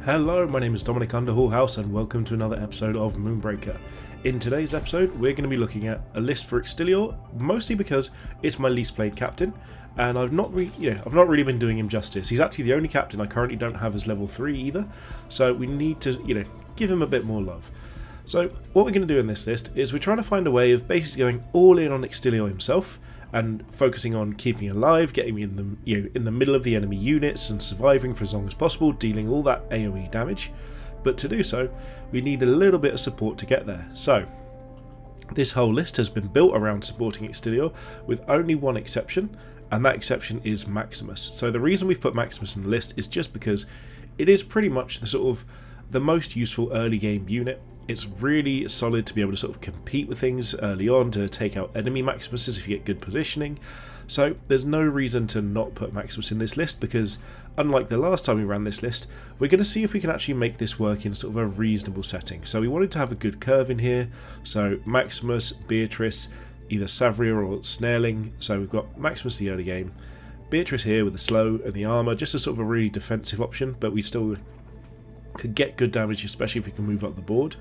Hello, my name is Dominic Underhallhouse and welcome to another episode of Moonbreaker. In today's episode we're going to be looking at a list for Extilior, mostly because it's my least played captain and I've not really been doing him justice. He's actually the only captain I currently don't have as level 3 either, so we need to give him a bit more love. So what we're going to do in this list is we're trying to find a way of basically going all in on Extilior himself and focusing on keeping alive, getting in the middle of the enemy units and surviving for as long as possible, dealing all that AoE damage. But to do so, we need a little bit of support to get there. So this whole list has been built around supporting Extilior with only one exception, and that exception is Maximus. So the reason we've put Maximus in the list is just because it is pretty much the most useful early game unit. It's really solid to be able to sort of compete with things early on, to take out enemy Maximuses if you get good positioning. So there's no reason to not put Maximus in this list, because unlike the last time we ran this list, we're going to see if we can actually make this work in sort of a reasonable setting. So we wanted to have a good curve in here. So Maximus, Beatris, either Savria or Snareling. So we've got Maximus the early game, Beatris here with the slow and the armour, just a sort of a really defensive option, but we still could get good damage, especially if we can move up the board.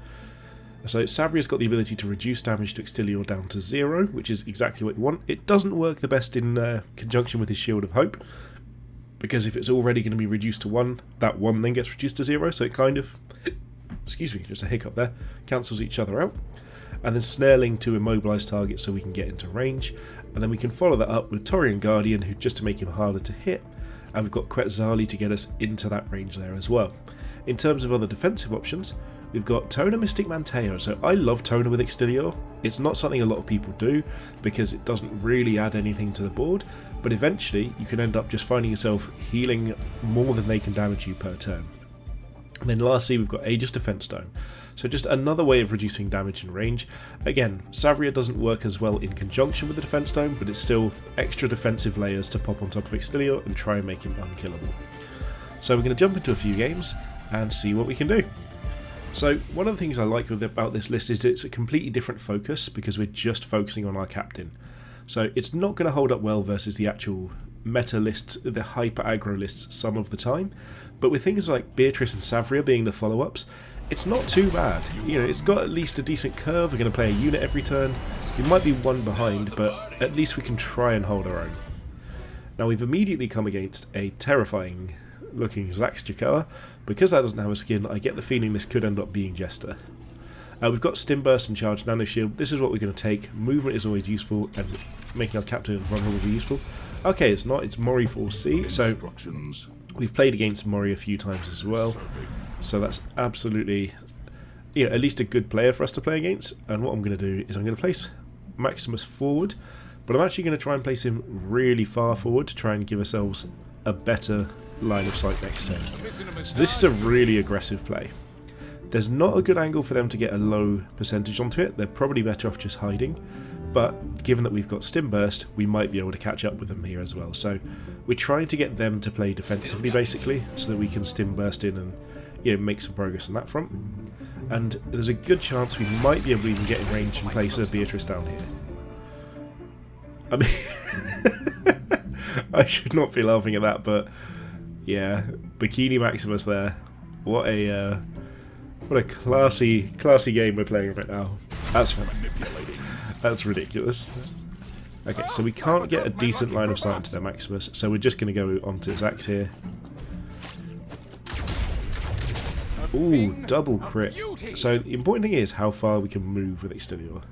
So Savria's got the ability to reduce damage to Extilior down to 0, which is exactly what you want. It doesn't work the best in conjunction with his Shield of Hope, because if it's already going to be reduced to 1, that 1 then gets reduced to 0, so it kind of, excuse me, just a hiccup there, cancels each other out. And then Snareling to immobilise targets so we can get into range, and then we can follow that up with Torian Guardian, who just to make him harder to hit, and we've got Quetzalli to get us into that range there as well. In terms of other defensive options, we've got Tona, Mystic, Manteo. So I love Tona with Extilior. It's not something a lot of people do because it doesn't really add anything to the board, but eventually you can end up just finding yourself healing more than they can damage you per turn. And then lastly we've got Aegys Defense Dome. So just another way of reducing damage and range. Again, Savria doesn't work as well in conjunction with the Defense Dome, but it's still extra defensive layers to pop on top of Extilior and try and make him unkillable. So we're going to jump into a few games and see what we can do. So one of the things I like about this list is it's a completely different focus, because we're just focusing on our captain. So it's not going to hold up well versus the actual meta lists, the hyper aggro lists some of the time, but with things like Beatris and Savria being the follow-ups, it's not too bad. It's got at least a decent curve. We're going to play a unit every turn. We might be one behind, but at least we can try and hold our own. Now we've immediately come against a terrifying looking Zaxjakoa. Because that doesn't have a skin, I get the feeling this could end up being Jester. We've got Stim Burst and Charged Nano Shield. This is what we're going to take. Movement is always useful, and making our captain vulnerable will be useful. Okay, it's not. It's Mori 4C. So we've played against Mori a few times as well. So that's absolutely, at least a good player for us to play against. And what I'm going to do is I'm going to place Maximus forward, but I'm actually going to try and place him really far forward to try and give ourselves a better line of sight next turn. So this is a really aggressive play. There's not a good angle for them to get a low percentage onto it. They're probably better off just hiding, but given that we've got Stim Burst, we might be able to catch up with them here as well. So we're trying to get them to play defensively basically, so that we can Stim Burst in and make some progress on that front. And there's a good chance we might be able to even get in range and place a Beatris down here. I mean, I should not be laughing at that, but yeah, Bikini Maximus there. What a classy game we're playing right now. That's ridiculous. Okay, so we can't get a decent line of sight into their Maximus, so we're just going to go onto Zax here. Ooh, double crit. So the important thing is how far we can move with Extilior,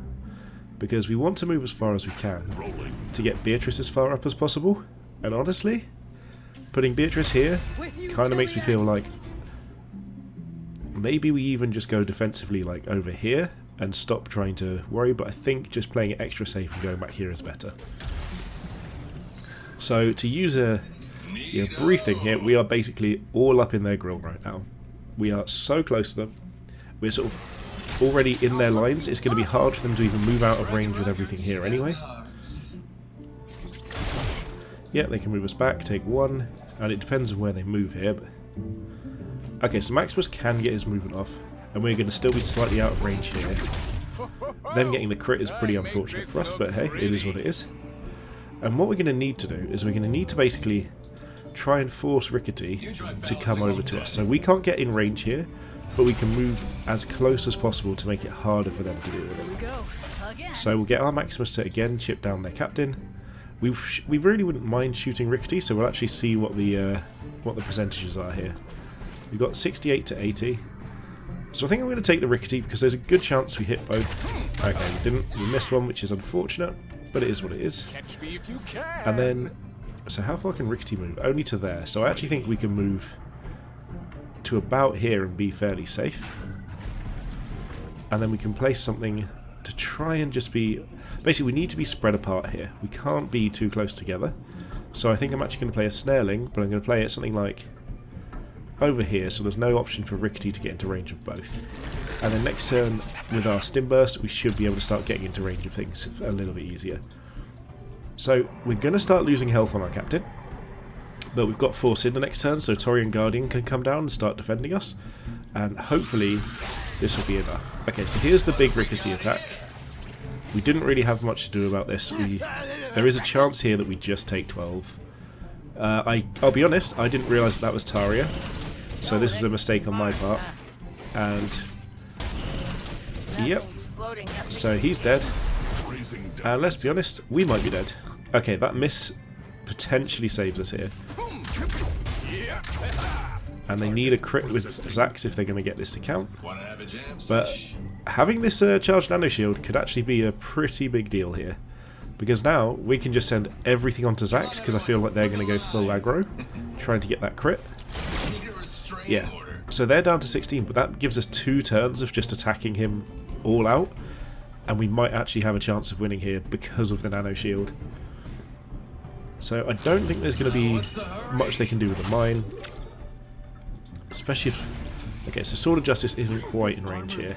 because we want to move as far as we can to get Beatris as far up as possible. And honestly, putting Beatris here kind of makes me feel like maybe we even just go defensively like over here and stop trying to worry, but I think just playing it extra safe and going back here is better. So to use a brief thing here, we are basically all up in their grill right now. We are so close to them. We're sort of already in their lines. It's going to be hard for them to even move out of range with everything here anyway. Yeah, they can move us back, take one, and it depends on where they move here. But okay, so Maximus can get his movement off, and we're going to still be slightly out of range here. Them getting the crit is pretty unfortunate for us, but hey, it is what it is. And what we're going to need to do is we're going to need to basically try and force Rickety to come over to us. So we can't get in range here, but we can move as close as possible to make it harder for them to deal with it. So we'll get our Maximus to again chip down their captain. We really wouldn't mind shooting Rickety, so we'll actually see what the percentages are here. We've got 68 to 80. So I think I'm going to take the Rickety because there's a good chance we hit both. Okay, we didn't. We missed one, which is unfortunate, but it is what it is. Catch me if you can. And then, so how far can Rickety move? Only to there. So I actually think we can move to about here and be fairly safe. And then we can place something to try and just be... Basically, we need to be spread apart here. We can't be too close together. So I think I'm actually going to play a Snareling, but I'm going to play it something like over here, so there's no option for Rickety to get into range of both. And then next turn, with our Stim Burst, we should be able to start getting into range of things a little bit easier. So we're going to start losing health on our captain, but we've got Force in the next turn, so Torian Guardian can come down and start defending us, and hopefully this will be enough. Okay, so here's the big Rickety attack. We didn't really have much to do about this. There is a chance here that we just take 12. I'll be honest, I didn't realise that was Taria, so this is a mistake on my part. And yep, so he's dead. And let's be honest, we might be dead. Okay, that miss potentially saves us here. And they need a crit with Zax if they're going to get this to count. But having this charged nano shield could actually be a pretty big deal here. Because now we can just send everything onto Zax, because I feel like they're going to go full aggro, trying to get that crit. Yeah, so they're down to 16, but that gives us 2 turns of just attacking him all out. And we might actually have a chance of winning here because of the nano shield. So I don't think there's going to be much they can do with the mine. Especially if... Okay, so Sword of Justice isn't quite in range here.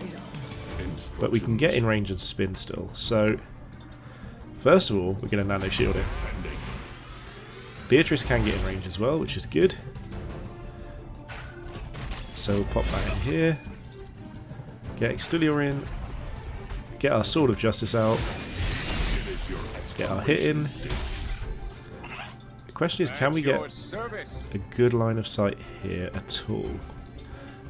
But we can get in range and spin still. So, first of all, we're going to nano shield him. Beatris can get in range as well, which is good. So we'll pop that in here. Get Extilior in. Get our Sword of Justice out. Get our hit in. The question is, can we get a good line of sight here at all?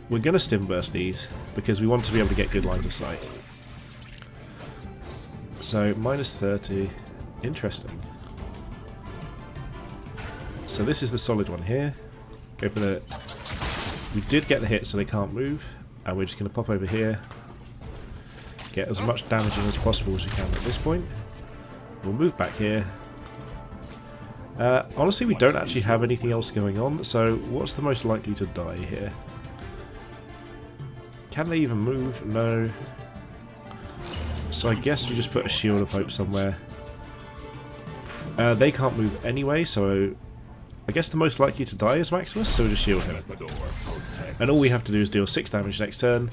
We're going to Stim Burst these, because we want to be able to get good lines of sight. So, minus 30. Interesting. So this is the solid one here. Go for the... We did get the hit, so they can't move. And we're just going to pop over here. Get as much damage in as possible as we can at this point. We'll move back here. Honestly, we don't actually have anything else going on, so what's the most likely to die here? Can they even move? No. So I guess we just put a Shield of Hope somewhere. They can't move anyway, so I guess the most likely to die is Maximus, so we'll just shield him. And all we have to do is deal 6 damage next turn,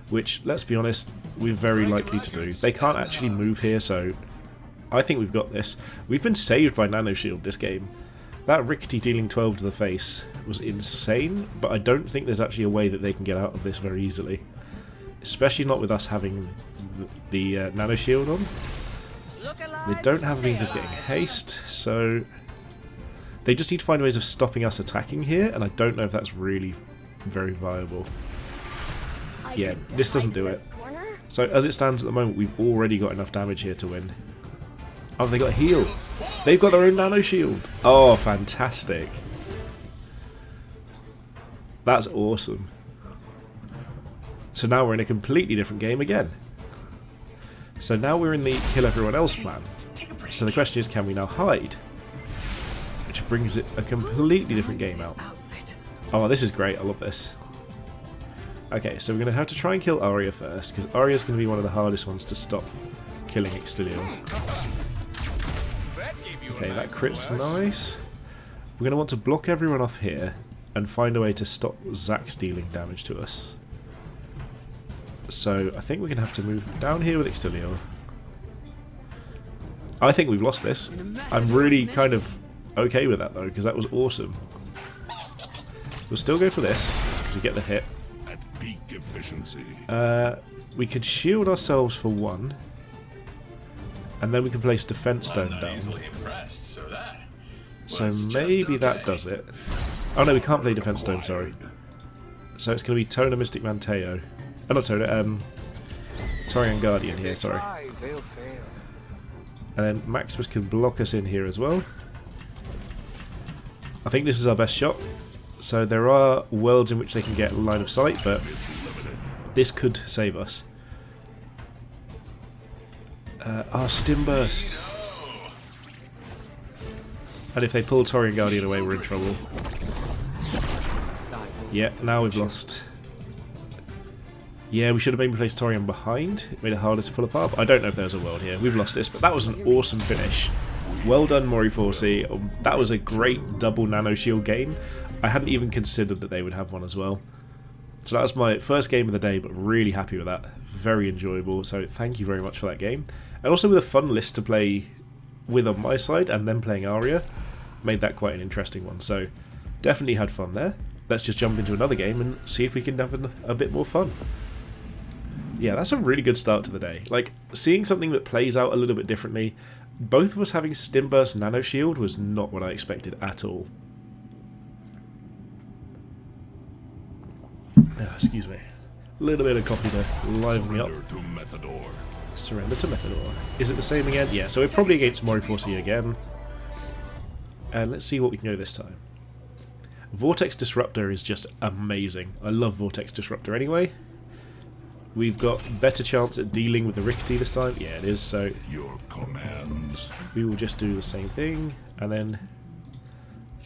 which, let's be honest, we're very likely to do. They can't actually move here, so I think we've got this. We've been saved by Nano Shield this game. That Rickety dealing 12 to the face was insane, but I don't think there's actually a way that they can get out of this very easily. Especially not with us having the Nano Shield on. They don't have means of getting haste, so they just need to find ways of stopping us attacking here, and I don't know if that's really very viable. Yeah, this doesn't do it. So as it stands at the moment, we've already got enough damage here to win. Oh, they got heal. They've got their own nano shield. Oh, fantastic. That's awesome. So now we're in a completely different game again. So now we're in the kill everyone else plan. So the question is, can we now hide? Which brings it a completely different game out. Oh, this is great. I love this. Okay, so we're going to have to try and kill Arya first, because Arya's going to be one of the hardest ones to stop killing Extilior. Okay, that crit's nice. We're going to want to block everyone off here and find a way to stop Zax dealing damage to us. So I think we're going to have to move down here with Extilior. I think we've lost this. I'm really kind of okay with that though, because that was awesome. We'll still go for this, because we get the hit. We could shield ourselves for 1, and then we can place Defense Stone down. So maybe that does it. Oh no, we can't play Defense Dome, sorry. So it's going to be Tona, Mystic, Manteo. Oh, not Tona, Torian Guardian here, sorry. And then Maximus can block us in here as well. I think this is our best shot. So there are worlds in which they can get line of sight, but this could save us. Stim Burst. And if they pull Torian Guardian away, we're in trouble. Yeah, now we've lost. Yeah, we should have maybe placed Torian behind. It made it harder to pull apart. But I don't know if there's a world here. We've lost this, but that was an awesome finish. Well done, Mori4C. That was a great double nano shield game. I hadn't even considered that they would have one as well. So that was my first game of the day, but really happy with that. Very enjoyable. So thank you very much for that game. And also with a fun list to play with on my side, and then playing Aria, made that quite an interesting one. So definitely had fun there. Let's just jump into another game and see if we can have a bit more fun. Yeah, that's a really good start to the day. Like, seeing something that plays out a little bit differently. Both of us having Stim Burst Nano Shield was not what I expected at all. Excuse me. A little bit of coffee to liven me up. Surrender to Methador. Is it the same again? Yeah, so we're probably against Mori4C again. And let's see what we can go this time. Vortex Disruptor is just amazing. I love Vortex Disruptor anyway. We've got better chance at dealing with the Rickety this time. Yeah, it is, so your commands. We will just do the same thing, and then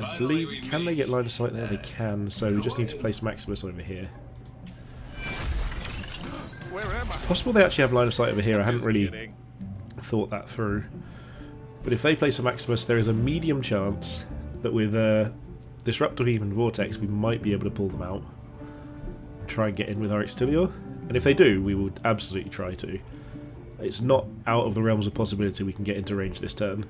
I believe, can they get line of sight there? They can, so we just need to place Maximus over here. It's possible they actually have line of sight over here. I hadn't really thought that through. But if they place a Maximus, there is a medium chance that with Disruptor Beam and Vortex we might be able to pull them out. Try and get in with our Extilior. And if they do, we will absolutely try to. It's not out of the realms of possibility we can get into range this turn.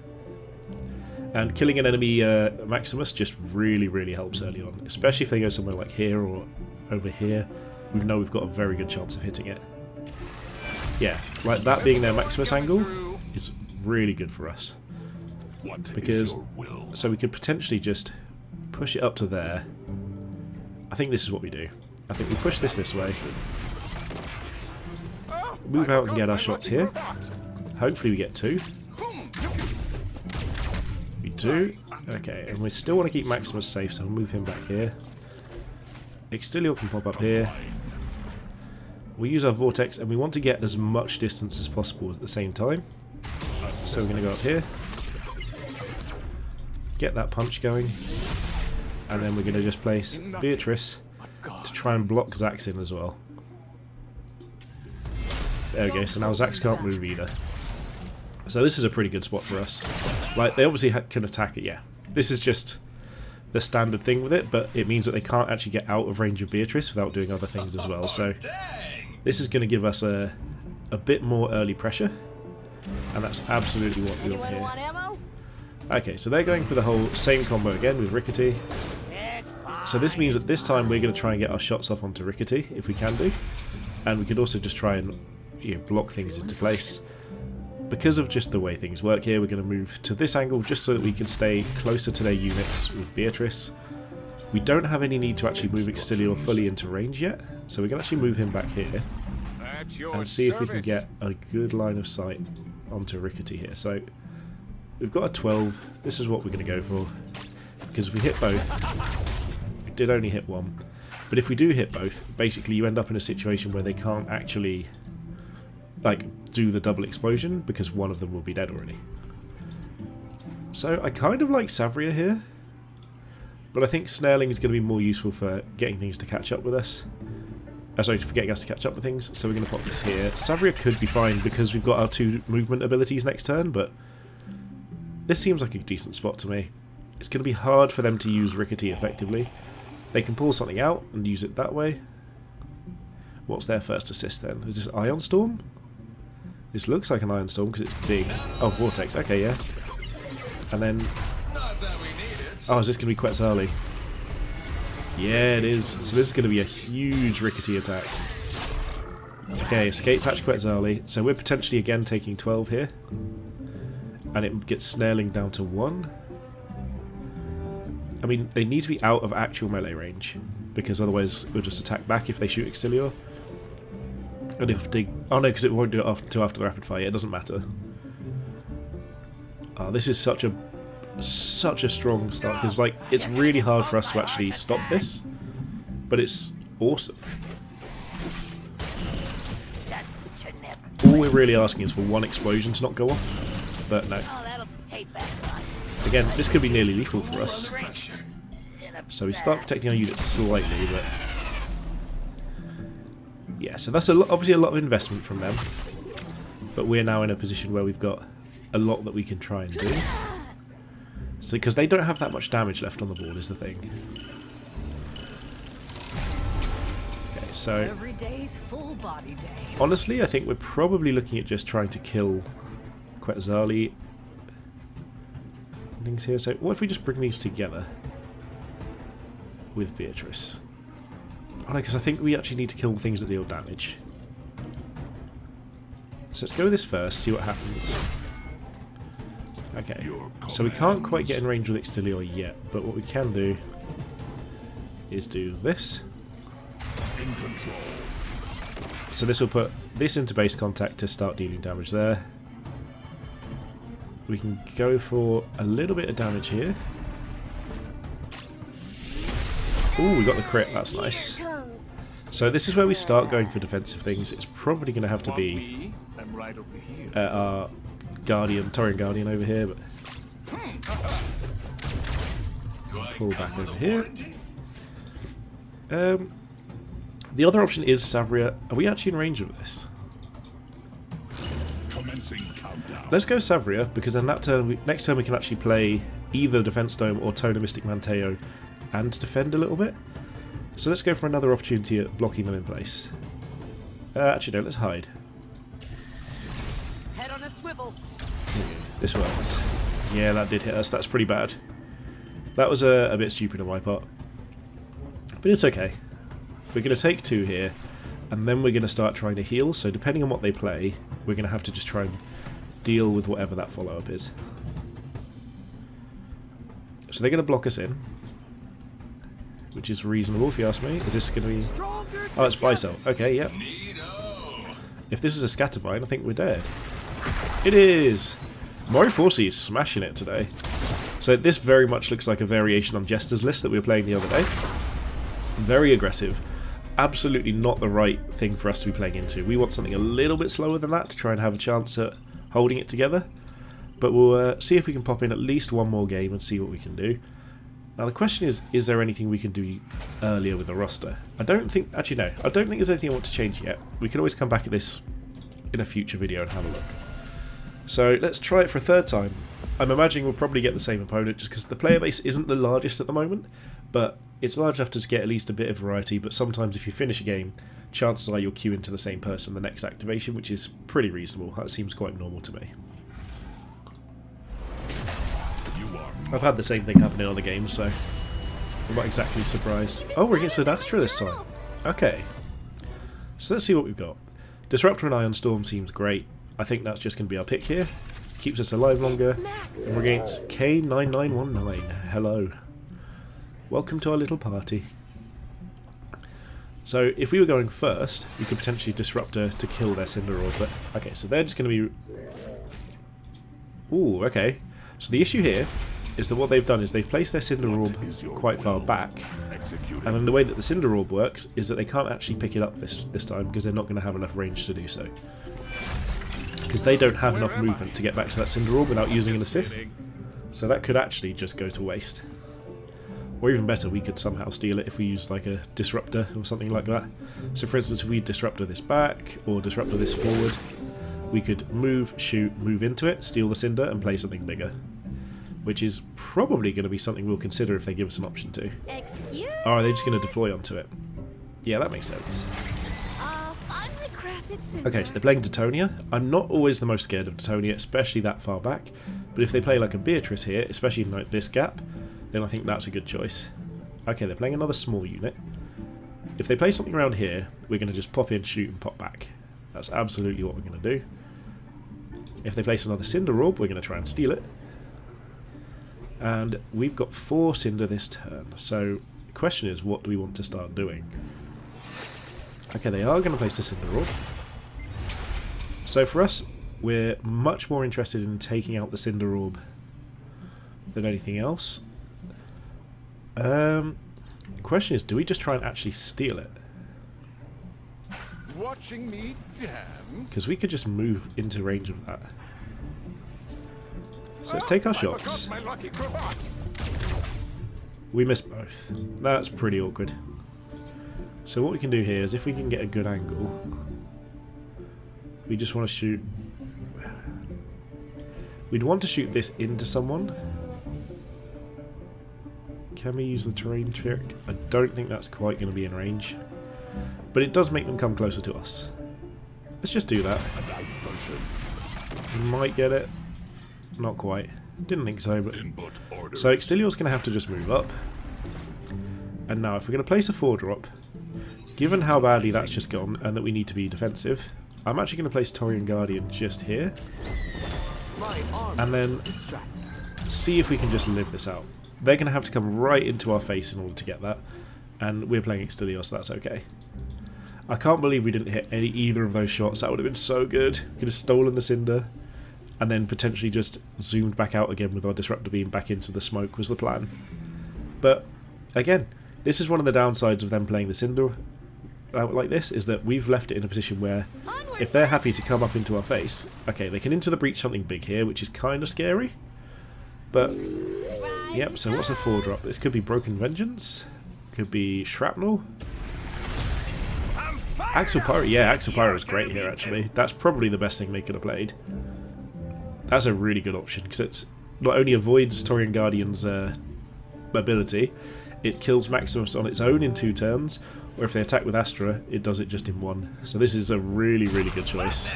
And killing an enemy Maximus just really, really helps early on. Especially if they go somewhere like here or over here. We know we've got a very good chance of hitting it. Yeah, like that being their Maximus angle is really good for us. Because, so we could potentially just push it up to there. I think this is what we do. I think we push this way. Move out and get our shots here. Hopefully we get two. We do. Okay, and we still want to keep Maximus safe, so we'll move him back here. Extilior can pop up here. We use our Vortex, and we want to get as much distance as possible at the same time. So we're going to go up here. Get that punch going. And then we're going to just place Beatris to try and block Zax in as well. There we go, so now Zax can't move either. So this is a pretty good spot for us. Like, they obviously can attack it, yeah. This is just the standard thing with it, but it means that they can't actually get out of range of Beatris without doing other things as well. So this is going to give us a bit more early pressure, and that's absolutely what we want here. Okay, so they're going for the whole same combo again with Rickety. So this means that this time we're going to try and get our shots off onto Rickety, if we can do. And we could also just try and block things into place. Because of just the way things work here, we're going to move to this angle just so that we can stay closer to their units with Beatris. We don't have any need to actually move Extilior fully into range yet, so we can actually move him back here and see if we can get a good line of sight onto Rickety here. So we've got a 12, this is what we're going to go for, because if we hit both, we did only hit one, but if we do hit both, basically you end up in a situation where they can't actually do the double explosion because one of them will be dead already. So I kind of like Savria here, but I think Snareling is going to be more useful for getting things to catch up with us. Sorry, for getting us to catch up with things, so we're going to pop this here. Savria could be fine because we've got our 2 movement abilities next turn, but this seems like a decent spot to me. It's going to be hard for them to use Rickety effectively. They can pull something out and use it that way. What's their first assist then? Is this Ion Storm? This looks like an Ion Storm because it's big. Oh, Vortex. Okay, yeah. And then... oh, is this going to be Quetzalli? Yeah, it is. So this is going to be a huge Rickety attack. Okay, escape hatch Quetzalli. So we're potentially again taking 12 here. And it gets Snareling down to 1. I mean, they need to be out of actual melee range, because otherwise we'll just attack back if they shoot Extilior. And if they... Oh no, because it won't do it until after the rapid fire. Yeah, it doesn't matter. Oh, this is such a strong start, because like it's really hard for us to actually stop this, but it's awesome. All we're really asking is for one explosion to not go off, but no. Again, this could be nearly lethal for us. So we start protecting our units slightly, but yeah. So that's obviously a lot of investment from them, but we're now in a position where we've got a lot that we can try and do. So because they don't have that much damage left on the board is the thing. Okay, so every day's full body day. Honestly, I think we're probably looking at just trying to kill Quetzalli and things here. So what if we just bring these together with Beatris? Oh no, because I think we actually need to kill things that deal damage. So let's go with this first, see what happens. Okay, so we can't quite get in range with Extilior yet, but what we can do is do this. In control. So this will put this into base contact to start dealing damage there. We can go for a little bit of damage here. Ooh, we got the crit, that's nice. So this is where we start going for defensive things. It's probably going to have to be our Torian Guardian over here, but pull back over here. The other option is Savria. Are we actually in range of this? Let's go Savria, because then that turn, next turn we can actually play either Defense Dome or Tona Mystic Manteo and defend a little bit. So let's go for another opportunity at blocking them in place. Actually no, let's hide. Head on a swivel. This works. Yeah, that did hit us. That's pretty bad. That was a bit stupid on my part. But it's okay. We're going to take 2 here, and then we're going to start trying to heal. So depending on what they play, we're going to have to just try and deal with whatever that follow-up is. So they're going to block us in, which is reasonable if you ask me. Is this going to be... Oh, it's Bicel. Okay, yep. If this is a Scattervine, I think we're dead. It is! Mori Forcey is smashing it today. So this very much looks like a variation on Jester's list that we were playing the other day. Very aggressive. Absolutely not the right thing for us to be playing into. We want something a little bit slower than that to try and have a chance at holding it together. But we'll see if we can pop in at least one more game and see what we can do. Now the question is there anything we can do earlier with the roster? I don't think... Actually no, I don't think there's anything I want to change yet. We can always come back at this in a future video and have a look. So let's try it for a third time. I'm imagining we'll probably get the same opponent just because the player base isn't the largest at the moment, but it's large enough to get at least a bit of variety. But sometimes if you finish a game, chances are you'll queue into the same person the next activation, which is pretty reasonable. That seems quite normal to me. I've had the same thing happen in other games, so I'm not exactly surprised. Oh, we're against Adastra this time. Okay. So let's see what we've got. Disruptor and Ion Storm seems great. I think that's just going to be our pick here. Keeps us alive longer. And we're against K9919. Hello. Welcome to our little party. So if we were going first, we could potentially disrupt her to kill their Cinder Orb. But okay, so they're just going to be... Ooh, okay. So the issue here is that what they've done is they've placed their Cinder Orb quite far back. And then the way that the Cinder Orb works is that they can't actually pick it up this time because they're not going to have enough range to do so. Because they don't have enough movement to get back to that Cinder Orb without using an assist. So that could actually just go to waste. Or even better, we could somehow steal it if we used like a disruptor or something like that. So for instance, if we disruptor this back or disruptor this forward, we could move, shoot, move into it, steal the Cinder and play something bigger. Which is probably going to be something we'll consider if they give us an option to. Excuse Or are they just going to deploy onto it? Yeah, that makes sense. finely crafted cinder. Okay, so they're playing Tetonia. I'm not always the most scared of Tetonia, especially that far back. But if they play like a Beatris here, especially in like this gap, then I think that's a good choice. Okay, they're playing another small unit. If they play something around here, we're going to just pop in, shoot, and pop back. That's absolutely what we're going to do. If they place another Cinder Orb, we're going to try and steal it. And we've got 4 Cinder this turn. So the question is, what do we want to start doing? Okay, they are going to place the Cinder Orb. So for us, we're much more interested in taking out the Cinder Orb than anything else. The question is, do we just try and actually steal it? Watching me dance. Because we could just move into range of that. So let's take our shots. My lucky cravat. We missed both. That's pretty awkward. So what we can do here is, if we can get a good angle, we just want to shoot... We'd want to shoot this into someone. Can we use the terrain trick? I don't think that's quite going to be in range. But it does make them come closer to us. Let's just do that. We might get it. Not quite. Didn't think so, but... So Extilior's going to have to just move up. And now if we're going to place a 4-drop, given how badly that's just gone and that we need to be defensive, I'm actually going to place Torian Guardian just here. And then see if we can just live this out. They're going to have to come right into our face in order to get that. And we're playing Extilior, so that's okay. I can't believe we didn't hit either of those shots. That would have been so good. Could have stolen the Cinder. And then potentially just zoomed back out again with our Disruptor Beam back into the smoke was the plan. But, again, this is one of the downsides of them playing the Cinder out like this, is that we've left it in a position where if they're happy to come up into our face, okay, they can into the breach something big here, which is kind of scary. But, yep, so what's a 4-drop? This could be Broken Vengeance. Could be Shrapnel. Axial Pyro, yeah, Axial Pyro is great here actually. That's probably the best thing they could have played. That's a really good option, because it not only avoids Torian Guardian's ability, it kills Maximus on its own in 2 turns, or if they attack with Astra, it does it just in 1. So this is a really, really good choice.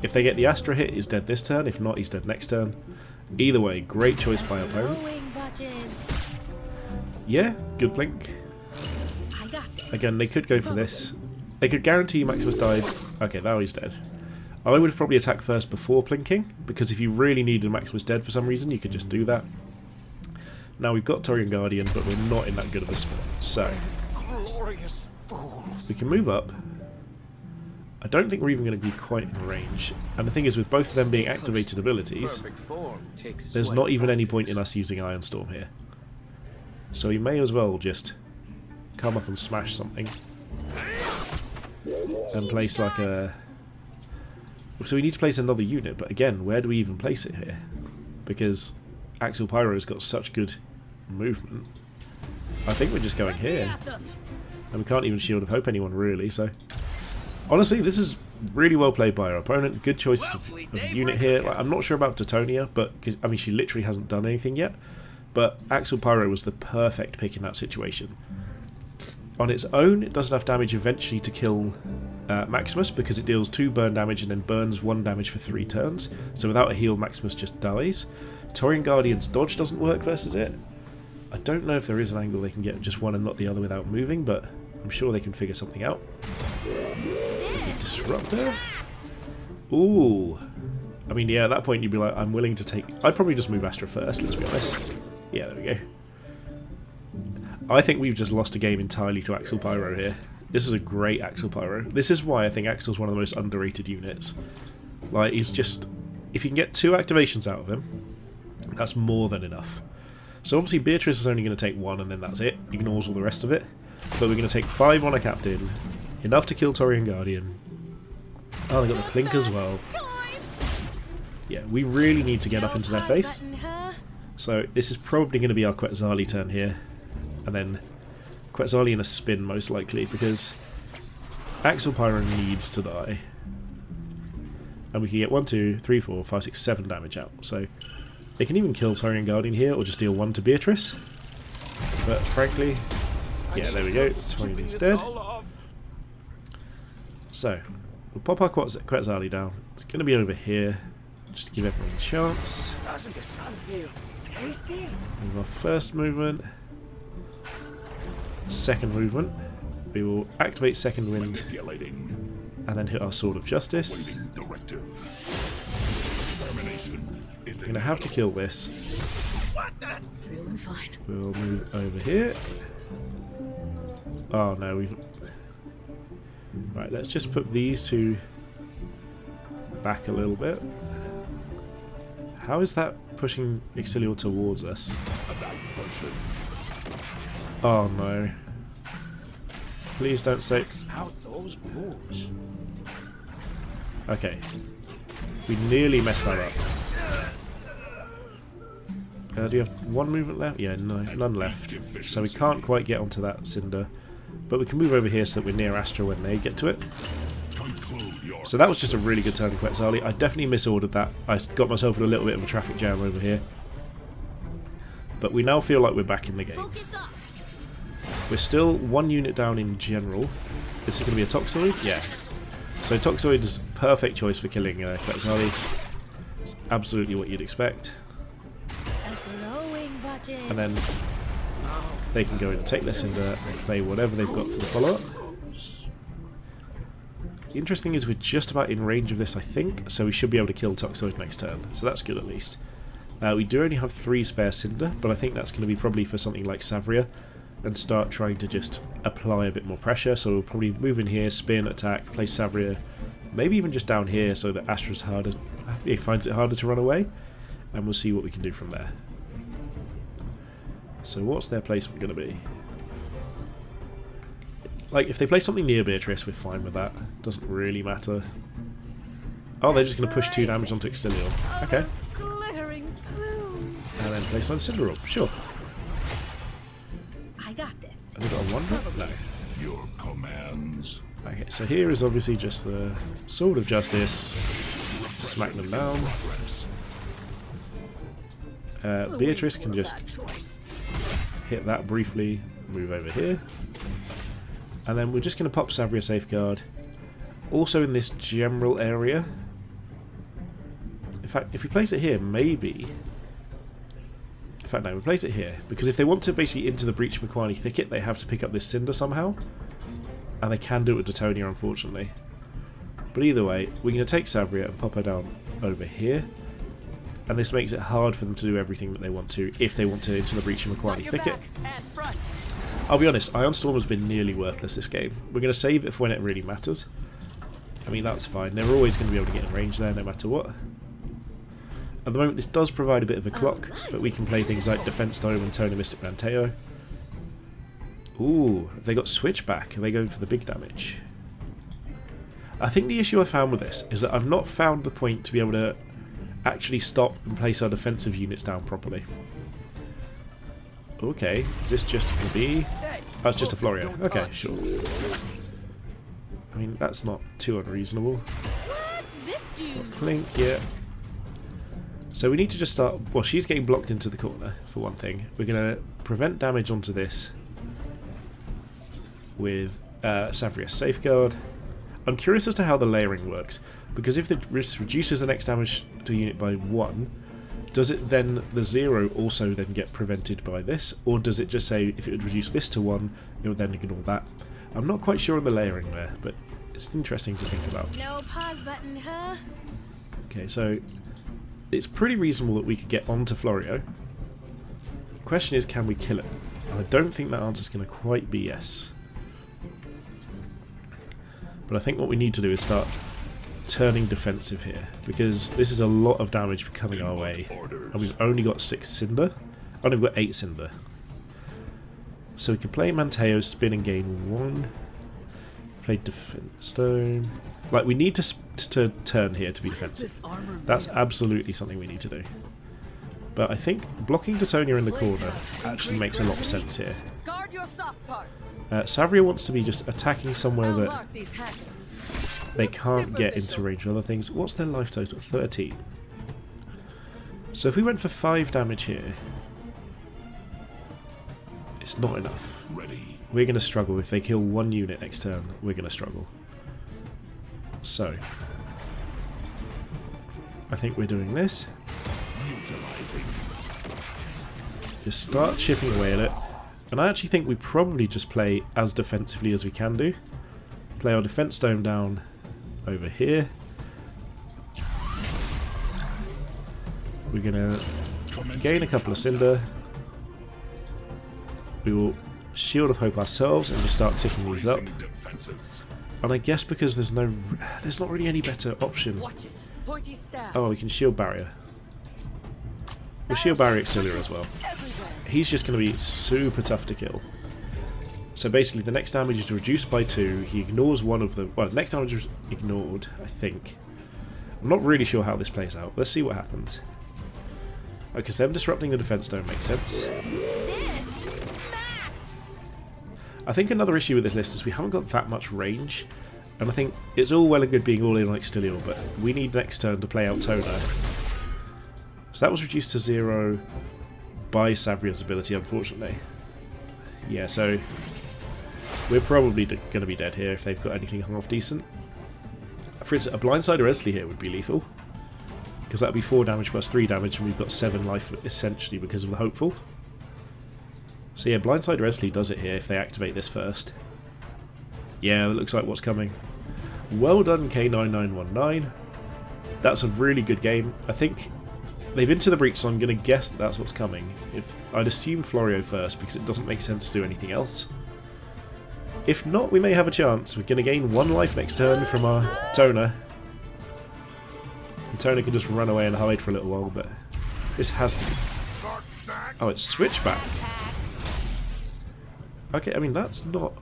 If they get the Astra hit, he's dead this turn. If not, he's dead next turn. Either way, great choice by opponent. Yeah, good blink. Again, they could go for this. They could guarantee Maximus died. Okay, now he's dead. I would have probably attacked first before plinking, because if you really needed Maximus dead for some reason, you could just do that. Now we've got Torian Guardian, but we're not in that good of a spot. So, we can move up. I don't think we're even going to be quite in range. And the thing is, with both of them being activated abilities, there's not even any point in us using Iron Storm here. So we may as well just come up and smash something. And place like a... So we need to place another unit, but again, where do we even place it here? Because Axial Pyro's got such good movement. I think we're just going here. And we can't even Shield of Hope anyone really, so... Honestly, this is really well played by our opponent. Good choice of unit here. Like, I'm not sure about Titonia, but I mean, she literally hasn't done anything yet. But Axial Pyro was the perfect pick in that situation. On its own, it does enough damage eventually to kill Maximus, because it deals 2 burn damage and then burns 1 damage for 3 turns. So without a heal, Maximus just dies. Torian Guardian's dodge doesn't work versus it. I don't know if there is an angle they can get just one and not the other without moving, but I'm sure they can figure something out. Disruptor? Ooh. I mean, yeah, at that point you'd be like, I'm willing to take... I'd probably just move Astra first, let's be honest. Yeah, there we go. I think we've just lost a game entirely to Axial Pyro here. This is a great Axial Pyro. This is why I think Axial's one of the most underrated units. Like, he's just... If you can get 2 activations out of him, that's more than enough. So obviously Beatris is only going to take 1 and then that's it. Ignores all the rest of it. But we're going to take 5 on a captain. Enough to kill Torian Guardian. Oh, they got the Plink as well. Yeah, we really need to get up into their face. So this is probably going to be our Quetzalli turn here. And then Quetzalli in a spin most likely, because Axial Pyro needs to die. And we can get 1, 2, 3, 4, 5, 6, 7 damage out. So they can even kill Torian Guardian here, or just deal 1 to Beatris. But frankly, yeah, there we go. Torian is dead. So we'll pop our Quetzalli down. It's going to be over here, just to give everyone a chance. Move our first movement. Second movement. We will activate Second Wind and then hit our Sword of Justice. We're going to have to kill this. Feeling fine. We'll move over here. Oh no, we've... Right, let's just put these two back a little bit. How is that pushing Extilior towards us? Oh no. Please don't say... Out those moves. Okay. We nearly messed that up. Do you have one movement left? Yeah, no, none left. So we can't quite get onto that cinder. But we can move over here so that we're near Astra when they get to it. So that was just a really good turn, Quetzalli. I definitely misordered that. I got myself in a little bit of a traffic jam over here. But we now feel like we're back in the game. We're still one unit down in general. This is going to be a Toxoid? Yeah. So Toxoid is a perfect choice for killing Quetzalli. It's absolutely what you'd expect. And then they can go in and take this and play whatever they've got for the follow-up. The interesting is we're just about in range of this, I think, so we should be able to kill Toxoid next turn, so that's good at least. We do only have 3 spare Cinder, but I think that's going to be probably for something like Savria, and start trying to just apply a bit more pressure, so we'll probably move in here, spin, attack, place Savria, maybe even just down here so that Astra's harder, he finds it harder to run away, and we'll see what we can do from there. So what's their placement going to be? Like, if they play something near Beatris, we're fine with that. Doesn't really matter. Oh, they're just going to push 2 damage onto Extilior. Okay. And then place on Cinder Orb. Sure. I got this. Have we got a wonder? No. Your commands. Okay, so here is obviously just the Sword of Justice. Smack them down. Beatris can just hit that briefly, move over here. And then we're just going to pop Savria Safeguard. Also in this general area. In fact, if we place it here, maybe... In fact, no, we place it here. Because if they want to basically into the Breach Mequani Thicket, they have to pick up this Cinder somehow. And they can do it with Tona, unfortunately. But either way, we're going to take Savria and pop her down over here. And this makes it hard for them to do everything that they want to, if they want to into the Breach Mequani Thicket. I'll be honest, Ion Storm has been nearly worthless this game. We're going to save it for when it really matters. I mean, that's fine. They're always going to be able to get in range there, no matter what. At the moment, this does provide a bit of a clock, but we can play things like Defense Dome and Tona Mystic Manteo. Ooh, have they got Switchback? Are they going for the big damage? I think the issue I found with this is that I've not found the point to be able to actually stop and place our defensive units down properly. Okay, is this just going to be... Oh, it's just a Florio. Okay, sure. I mean, that's not too unreasonable. Clink, yeah. So we need to just start... Well, she's getting blocked into the corner, for one thing. We're going to prevent damage onto this with Savria Safeguard. I'm curious as to how the layering works, because if this reduces the next damage to a unit by 1, does it then, the 0 also then get prevented by this, or does it just say if it would reduce this to 1, it would then ignore that? I'm not quite sure on the layering there, but it's interesting to think about. No pause button, huh? Okay, so it's pretty reasonable that we could get onto Florio. The question is, can we kill it? And I don't think that answer's going to quite be yes. But I think what we need to do is start turning defensive here, because this is a lot of damage coming our way, and we've only got 6 Cinder. Oh no, we've got 8 Cinder. So we can play Manteo, spin and gain 1. Play Defense Stone. Like, we need to turn here to be defensive. That's absolutely something we need to do. But I think blocking Tona in the corner actually makes a lot of sense here. Savria wants to be just attacking somewhere that they can't get into range of other things. What's their life total? 13. So if we went for 5 damage here, it's not enough. We're going to struggle. If they kill 1 unit next turn, we're going to struggle. So I think we're doing this. Just start chipping away at it. And I actually think we probably just play as defensively as we can do. Play our Defense Dome down over here. We're going to gain a couple of Cinder. We will Shield of Hope ourselves and just start ticking these up. And I guess because there's not really any better option. Watch it. Pointy staff. Oh, we can Shield Barrier. We'll Shield Barrier Extilior as well. He's just going to be super tough to kill. So basically the next damage is reduced by 2. He ignores one of them. Well, next damage is ignored, I think. I'm not really sure how this plays out. Let's see what happens. Okay, so them disrupting the defense don't make sense. I think another issue with this list is we haven't got that much range. And I think it's all well and good being all in on Extilior, but we need next turn to play out Tona. So that was reduced to 0 by Savria's ability, unfortunately. Yeah, so we're probably going to be dead here if they've got anything half decent. For instance, a Blindside or Esley here would be lethal, because that would be 4 damage plus 3 damage, and we've got 7 life essentially because of the Hopeful. So yeah, Blindside or Esley does it here if they activate this first. Yeah, that looks like what's coming. Well done, K9919. That's a really good game. I think they've into the breach, so I'm going to guess that that's what's coming. I'd assume Florio first, because it doesn't make sense to do anything else. If not, we may have a chance. We're going to gain 1 life next turn from our Tona. And Tona can just run away and hide for a little while, but this has to be... Oh, it's Switchback. Okay, I mean, that's not...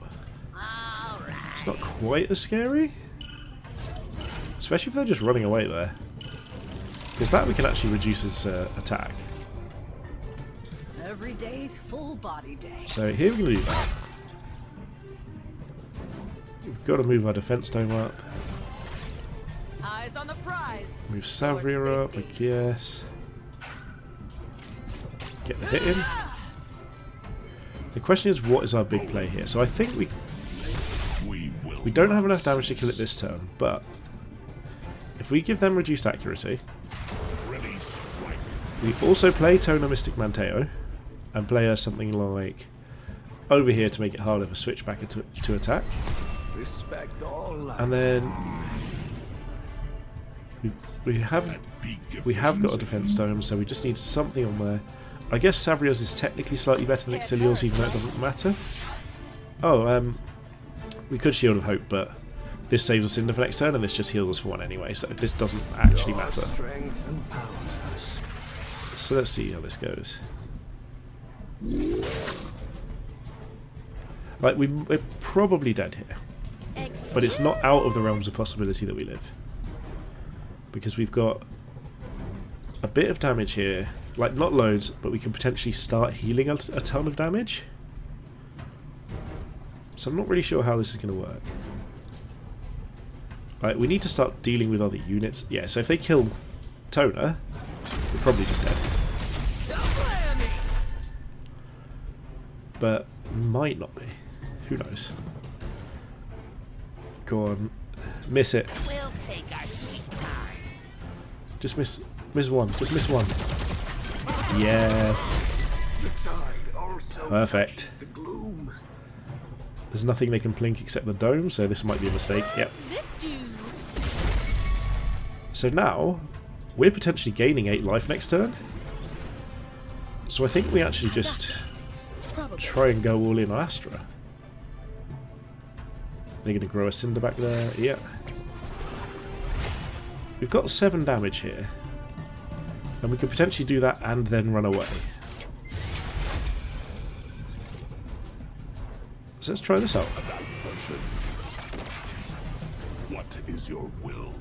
It's not quite as scary. Especially if they're just running away there. Because that we can actually reduce his attack. Every day's full body day. So here we're going to do that. We've got to move our defense dome up. Eyes on the prize. Move Savria up, I guess. Get the hit in. The question is, what is our big play here? So I think we don't have enough damage to kill it this turn, but if we give them reduced accuracy, we also play Tona Mystic Manteo and play her something like over here to make it harder for Switchback to attack. And then we have got a defense dome, so we just need something on there. I guess Savria's is technically slightly better than Extilior's, even though it doesn't matter. Oh, we could Shield of Hope, but this saves us in for next turn, and this just heals us for 1 anyway, so this doesn't actually matter. So let's see how this goes. Like, we're probably dead here. But it's not out of the realms of possibility that we live. Because we've got a bit of damage here. Like, not loads, but we can potentially start healing a ton of damage. So I'm not really sure how this is going to work. Right, we need to start dealing with other units. Yeah, so if they kill Tona, we're probably just dead. But might not be. Who knows? Go on. Miss it. We'll take our sweet time. Just miss one. Just miss one. Yes. Perfect. There's nothing they can blink except the dome, so this might be a mistake. Yep. So now, we're potentially gaining 8 life next turn. So I think we actually just try and go all in on Astra. They're going to grow a Cinder back there. Yeah. We've got 7 damage here. And we could potentially do that and then run away. So let's try this out. What is your will?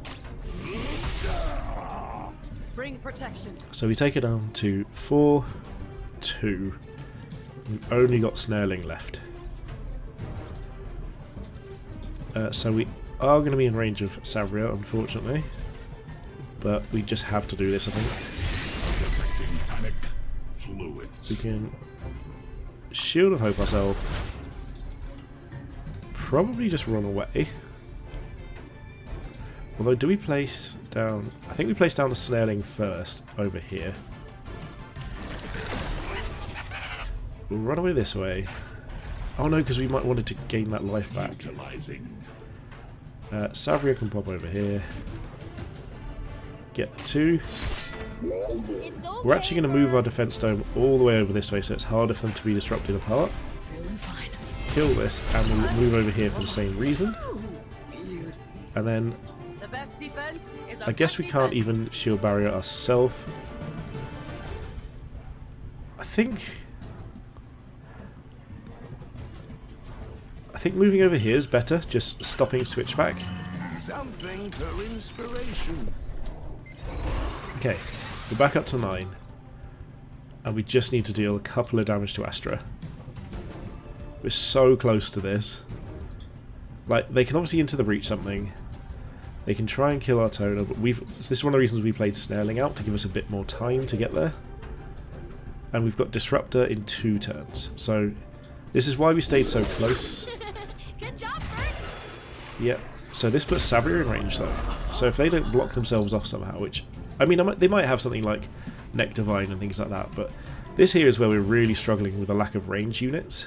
Bring protection. So we take it down to 4-2. We've only got Snareling left. So we are going to be in range of Savria, unfortunately. But we just have to do this, I think. Panic. Fluids. We can Shield of Hope ourselves. Probably just run away. Although, do we place down... I think we place down the Snareling first, over here. We'll run away this way. Oh no, because we might wanted to gain that life back. Savria can pop over here. Get the 2. It's okay. We're actually going to move our defense dome all the way over this way so it's harder for them to be disrupted apart. Feeling fine. Kill this and we'll move over here for the same reason. Beautiful. And then The best defense is I guess we can't even shield barrier ourselves. I think moving over here is better, just stopping switchback. Something for inspiration. Okay, we're back up to 9. And we just need to deal a couple of damage to Astra. We're so close to this. Like, they can obviously into the breach something. They can try and kill our Tona, but this is one of the reasons we played Snareling out, to give us a bit more time to get there. And we've got Disruptor in 2 turns. So, this is why we stayed so close. Good job, Bert. Yep. So this puts Savria in range though. So if they don't block themselves off somehow, which, I mean, they might have something like Neck Divine and things like that, but this here is where we're really struggling with a lack of range units.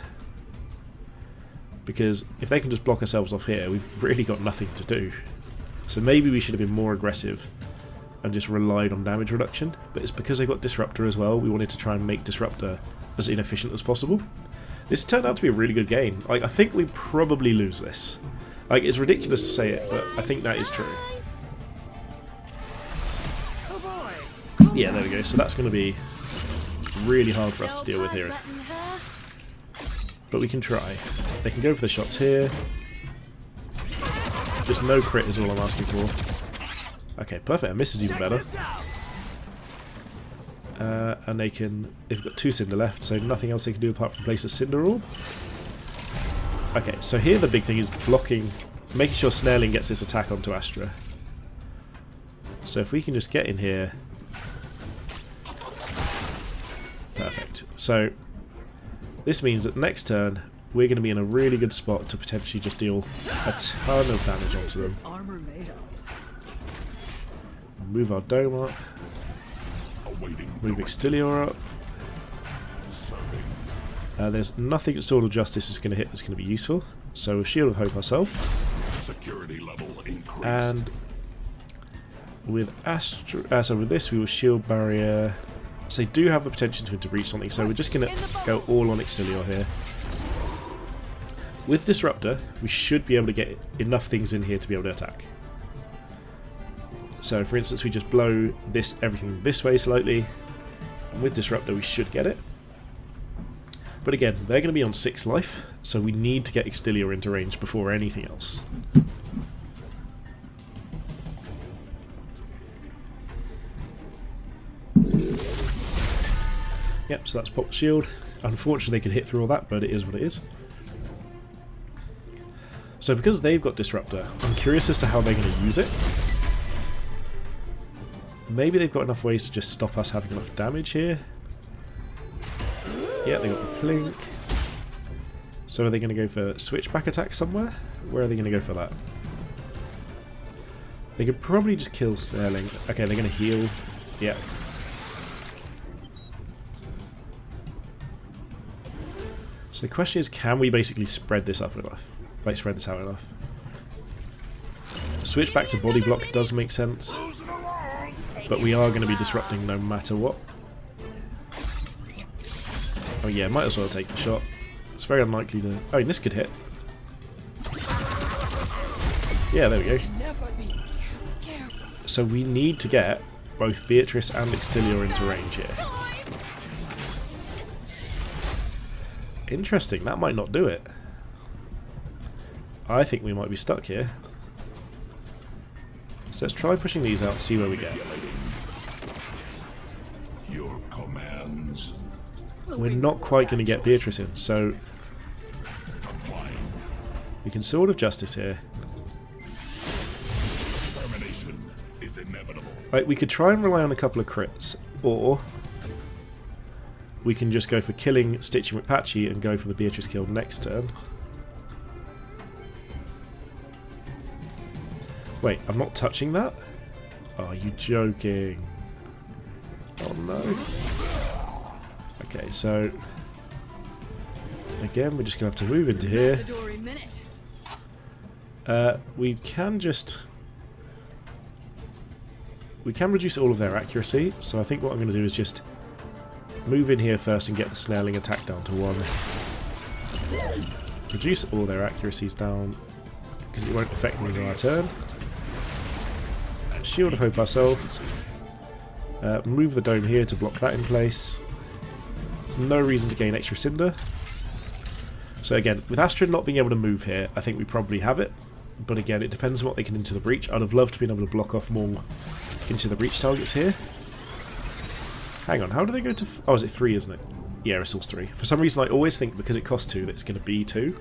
Because if they can just block ourselves off here, we've really got nothing to do. So maybe we should have been more aggressive and just relied on damage reduction, but it's because they got Disruptor as well. We wanted to try and make Disruptor as inefficient as possible. This turned out to be a really good game. Like, I think we probably lose this. Like, it's ridiculous to say it, but I think that is true. Yeah, there we go. So that's going to be really hard for us to deal with here. But we can try. They can go for the shots here. Just no crit is all I'm asking for. Okay, perfect. A miss is even better. And they've got 2 Cinder left, so nothing else they can do apart from place a Cinder Orb. Okay, so here the big thing is blocking, making sure Snareling gets this attack onto Astra. So if we can just get in here. Perfect. So this means that next turn we're going to be in a really good spot to potentially just deal a ton of damage onto them. Armor made of. Move our dome up. Move Extilior up. There's nothing that Sword of Justice is going to hit that's going to be useful. So Shield of Hope ourselves. Security level increased. And with so with this we will Shield Barrier. So they do have the potential to breach something, so we're just going to go all on Extilior here. With Disruptor, we should be able to get enough things in here to be able to attack. So for instance, we just blow everything this way slightly, and with Disruptor we should get it. But again, they're going to be on 6 life, so we need to get Extilior into range before anything else. Yep, so that's popped shield. Unfortunately, they could hit through all that, but it is what it is. So because they've got Disruptor, I'm curious as to how they're going to use it. Maybe they've got enough ways to just stop us having enough damage here. Yeah, they got the Plink. So are they going to go for switchback attack somewhere? Where are they going to go for that? They could probably just kill Snareling. Okay, they're going to heal. Yeah. So the question is, can we basically spread this up enough? Like, spread this out enough? Switch back to body block does make sense. But we are going to be disrupting no matter what. Oh yeah, might as well take the shot. It's very unlikely to... Oh, and this could hit. Yeah, there we go. So we need to get both Beatris and Extilior into range here. Interesting, that might not do it. I think we might be stuck here. So let's try pushing these out, see where we get. Your commands. We're not quite going to get Beatris in, so we can Sword of Justice here. Termination is inevitable. Like, we could try and rely on a couple of crits, or we can just go for killing Stitching with Patchy and go for the Beatris kill next turn. Wait, I'm not touching that? Oh, are you joking? Oh no. Okay, so again, we're just going to have to move into here. We can just... we can reduce all of their accuracy, so I think what I'm going to do is just move in here first and get the Snareling attack down to 1. Reduce all their accuracies down, because it won't affect me on our turn. Shield of Hope ourselves. Move the dome here to block that in place. There's no reason to gain extra Cinder. So again, with Astrid not being able to move here, I think we probably have it. But again, it depends on what they can into the breach. I'd have loved to be able to block off more into the breach targets here. Hang on, how do they go to... oh, is it 3, isn't it? Yeah, it's all 3. For some reason, I always think because it costs 2 that it's going to be 2.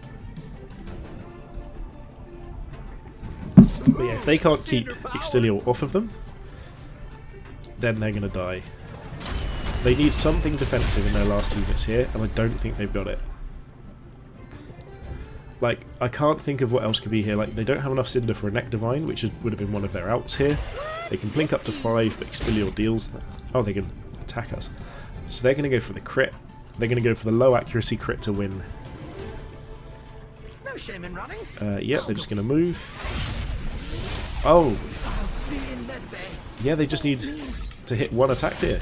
But yeah, if they can't keep Extilior off of them, then they're going to die. They need something defensive in their last units here, and I don't think they've got it. Like, I can't think of what else could be here. Like, they don't have enough Cinder for a Neck Divine, which would have been one of their outs here. They can blink up to 5, but Extilior deals that. Oh, they can attack us. So they're going to go for the crit. They're going to go for the low accuracy crit to win. No shame in running. Yeah, they're just going to move. Oh. Yeah, they just need to hit 1 attack here.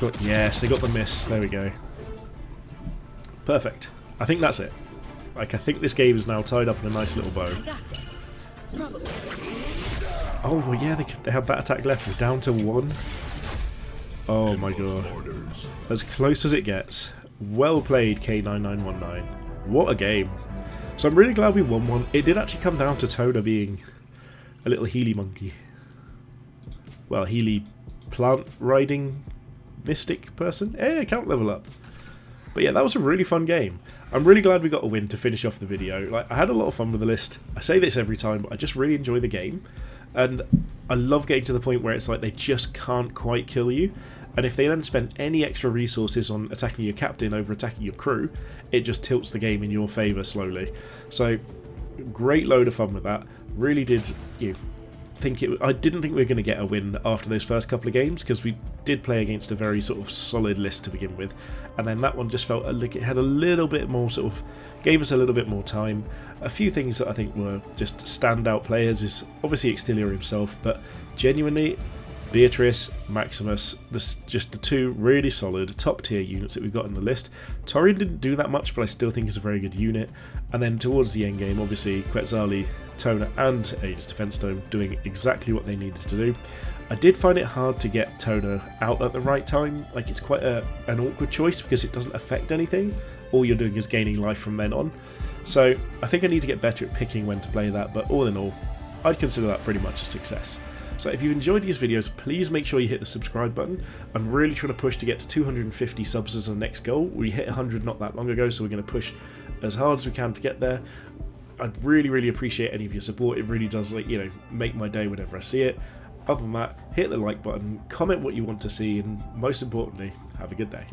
But yes, they got the miss. There we go. Perfect. I think that's it. Like, I think this game is now tied up in a nice little bow. Oh, well, yeah, they had that attack left. We're down to 1. Oh my god. As close as it gets. Well played, K9919. What a game. So I'm really glad we won one. It did actually come down to Tona being a little Healy monkey. Well, Healy plant riding mystic person. Hey, I can't level up. But yeah, that was a really fun game. I'm really glad we got a win to finish off the video. Like, I had a lot of fun with the list. I say this every time, but I just really enjoy the game. And I love getting to the point where it's like they just can't quite kill you. And if they then spend any extra resources on attacking your captain over attacking your crew, it just tilts the game in your favour slowly. So, great load of fun with that. Really did, I didn't think we were going to get a win after those first couple of games, because we did play against a very sort of solid list to begin with, and then that one just felt like it had a little bit more sort of, gave us a little bit more time. A few things that I think were just standout players is obviously Extilior himself, but genuinely Beatris, Maximus, just the 2 really solid top tier units that we've got in the list. Torian didn't do that much, but I still think it's a very good unit. And then towards the end game, obviously Quetzalli, Tona and Aegys Defense Dome doing exactly what they needed to do. I did find it hard to get Tona out at the right time. Like, it's quite an awkward choice because it doesn't affect anything. All you're doing is gaining life from then on. So I think I need to get better at picking when to play that, but all in all, I'd consider that pretty much a success. So if you've enjoyed these videos, please make sure you hit the subscribe button. I'm really trying to push to get to 250 subs as our next goal. We hit 100 not that long ago, so we're going to push as hard as we can to get there. I'd really, really appreciate any of your support. It really does, make my day whenever I see it. Other than that, hit the like button, comment what you want to see, and most importantly, have a good day.